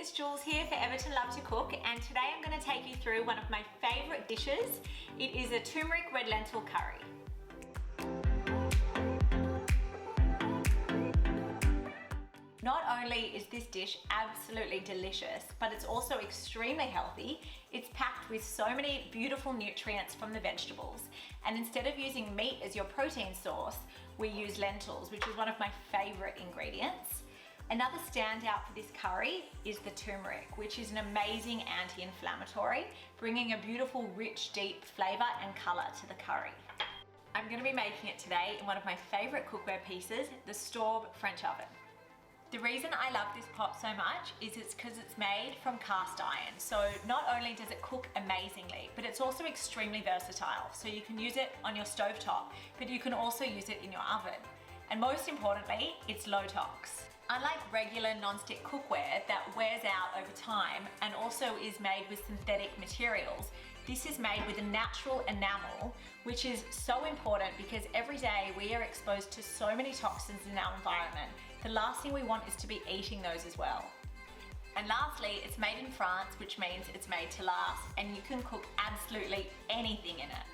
it's Jules here for Ever to Love to Cook, and today I'm going to take you through one of my favourite dishes. It is a turmeric red lentil curry. Not only is this dish absolutely delicious, but it's also extremely healthy. It's packed with so many beautiful nutrients from the vegetables. And instead of using meat as your protein source, we use lentils, which is one of my favourite ingredients. Another standout for this curry is the turmeric, which is an amazing anti-inflammatory, bringing a beautiful, rich, deep flavour and colour to the curry. I'm going to be making it today in one of my favourite cookware pieces, the Staub French Oven. The reason I love this pot so much is because it's made from cast iron. So not only does it cook amazingly, but it's also extremely versatile. So you can use it on your stovetop, but you can also use it in your oven. And most importantly, it's low tox. Unlike regular non-stick cookware that wears out over time and also is made with synthetic materials, this is made with a natural enamel, which is so important because every day we are exposed to so many toxins in our environment. The last thing we want is to be eating those as well. And lastly, it's made in France, which means it's made to last, and you can cook absolutely anything in it.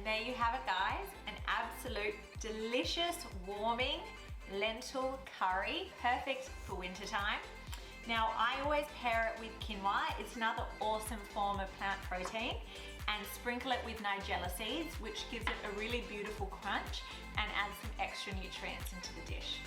There you have it, guys, an absolute delicious warming lentil curry, perfect for winter time. Now I always pair it with quinoa. It's another awesome form of plant protein, and sprinkle it with nigella seeds, which gives it a really beautiful crunch and adds some extra nutrients into the dish.